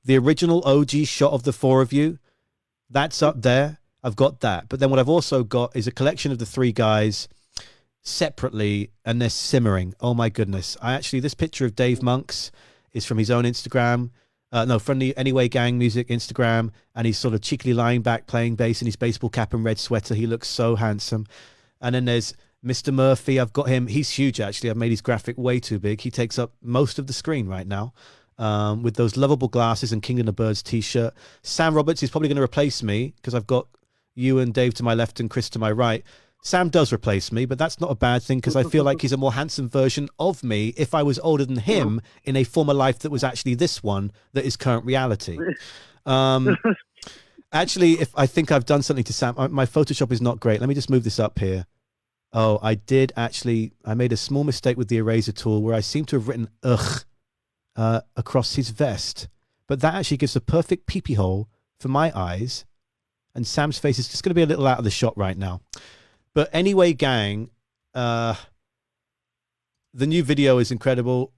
The original OG shot of the four of you, that's up there. I've got that. But then what I've also got is a collection of the three guys separately, and they're simmering. Oh my goodness. This picture of Dave Monks is from his own Instagram. No, from the Anyway Gang Music Instagram, and he's sort of cheekily lying back playing bass in his baseball cap and red sweater. He looks so handsome. And then there's Mr. Murphy. I've got him. He's huge, actually. I've made his graphic way too big. He takes up most of the screen right now. With those lovable glasses and King of the Birds t-shirt. Sam Roberts is probably going to replace me because I've got you and Dave to my left and Chris to my right. Sam does replace me, but that's not a bad thing because I feel like he's a more handsome version of me if I was older than him in a former life that was actually this one that is current reality. Actually, if I think I've done something to Sam, my Photoshop is not great. Let me just move this up here. Oh, I made a small mistake with the eraser tool where I seem to have written ugh across his vest, but that actually gives a perfect peepee hole for my eyes, and Sam's face is just going to be a little out of the shot right now. But anyway, gang, the new video is incredible,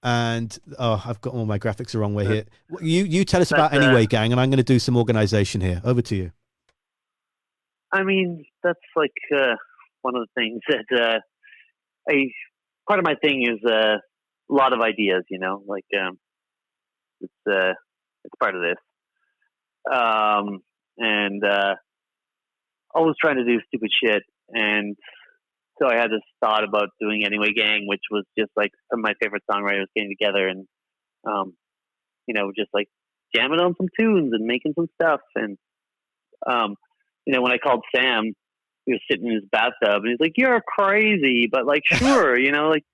and I've got all my graphics the wrong way here. You tell us about Anyway, gang, and I'm going to do some organization here. Over to you. I mean, that's like one of the things that part of my thing is a lot of ideas, you know, like it's part of this, and always trying to do stupid shit. And so I had this thought about doing Anyway Gang, which was just like some of my favorite songwriters getting together and, you know, just like jamming on some tunes and making some stuff. And, you know, when I called Sam, he was sitting in his bathtub and he's like, "You're crazy," but like, sure, you know, like,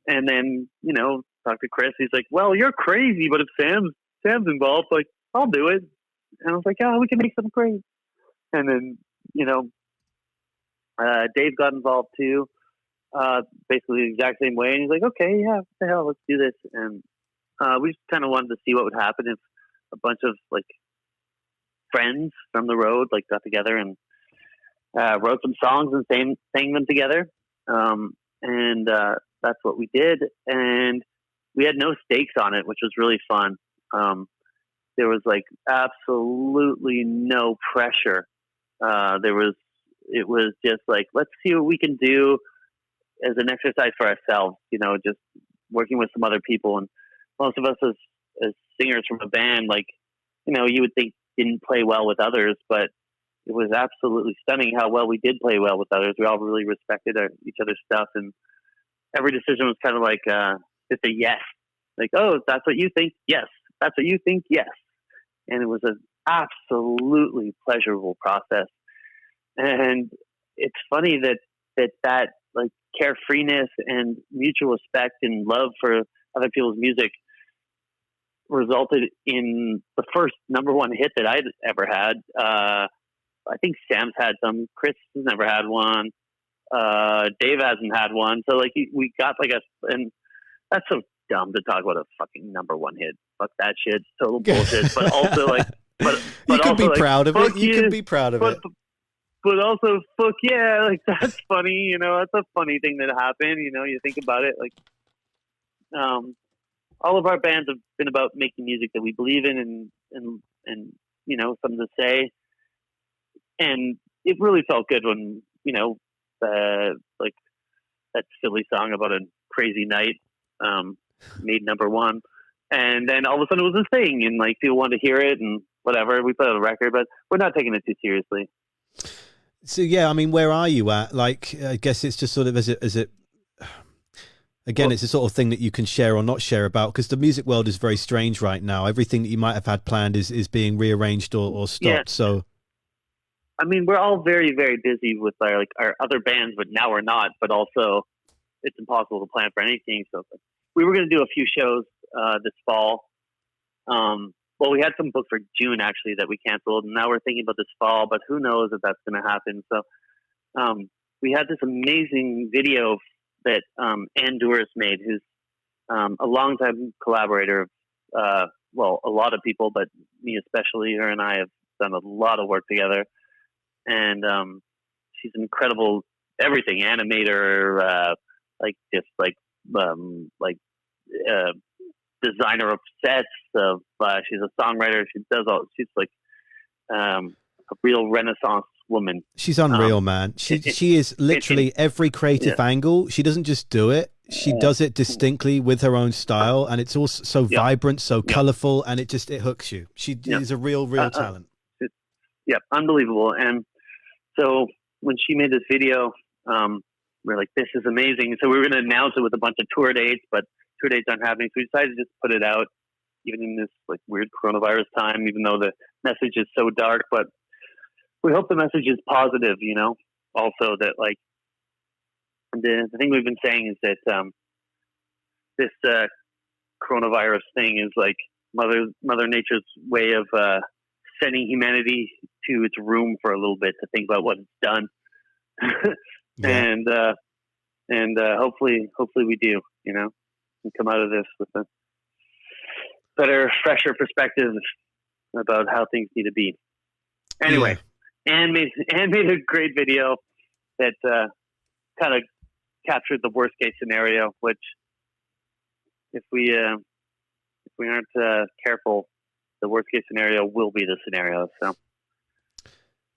and then, you know, talk to Chris. He's like, "Well, you're crazy, but if Sam's involved, like, I'll do it." And I was like, "Oh, we can make something great." And then, you know, Dave got involved too, basically the exact same way. And he's like, "Okay, yeah, what the hell, let's do this." And we just kind of wanted to see what would happen if a bunch of like friends from the road like got together and wrote some songs and sang them together. And that's what we did. And we had no stakes on it, which was really fun. There was like absolutely no pressure. It was just like, let's see what we can do as an exercise for ourselves, you know, just working with some other people. And most of us as singers from a band, like, you know, you would think didn't play well with others, but it was absolutely stunning how well we did play well with others. We all really respected each other's stuff, and every decision was kind of like just a yes. Like, "Oh, that's what you think? Yes. That's what you think? Yes." And it was an absolutely pleasurable process. And it's funny that like carefreeness and mutual respect and love for other people's music resulted in the first number one hit that I'd ever had. I think Sam's had some. Chris has never had one. Dave hasn't had one. So like we got like and that's so dumb to talk about a fucking number one hit. Fuck that shit. Total bullshit. But also like, but you can also be proud of it. You can be proud of it. But also, fuck yeah, like that's funny. You know, that's a funny thing that happened. You know, you think about it, like, all of our bands have been about making music that we believe in and you know, something to say. And it really felt good when, you know, like that silly song about a crazy night made number one. And then all of a sudden it was a thing and like people wanted to hear it and whatever. We put out a record, but we're not taking it too seriously. So, yeah, I mean, where are you at? Like, I guess it's just sort of, is it again, it's a sort of thing that you can share or not share about, because the music world is very strange right now. Everything that you might have had planned is being rearranged or stopped. Yeah. So, I mean, we're all very, very busy with our other bands, but now we're not. But also, it's impossible to plan for anything. So, we were going to do a few shows this fall. Well, we had some booked for June actually that we canceled, and now we're thinking about this fall. But who knows if that's going to happen? So, we had this amazing video that Ann Duras made, who's a longtime collaborator of, well, a lot of people, but me especially. Her and I have done a lot of work together. And she's an incredible everything animator, designer of sets. She's a songwriter. She's like a real Renaissance woman. She's unreal, man. She is literally every creative angle. She doesn't just do it. She does it distinctly with her own style, and it's also so vibrant, so colorful, and it hooks you. She is a real talent. Unbelievable. And so when she made this video, we're like, this is amazing. So we were going to announce it with a bunch of tour dates, but tour dates aren't happening. So we decided to just put it out, even in this like weird coronavirus time, even though the message is so dark. But we hope the message is positive, you know. Also, that like the thing we've been saying is that this coronavirus thing is like Mother Nature's way of sending humanity to its room for a little bit to think about what it's done, and hopefully we do, you know, and come out of this with a better, fresher perspective about how things need to be. Anyway. Anne made a great video that kind of captured the worst case scenario, which if we aren't careful, the worst case scenario will be the scenario. So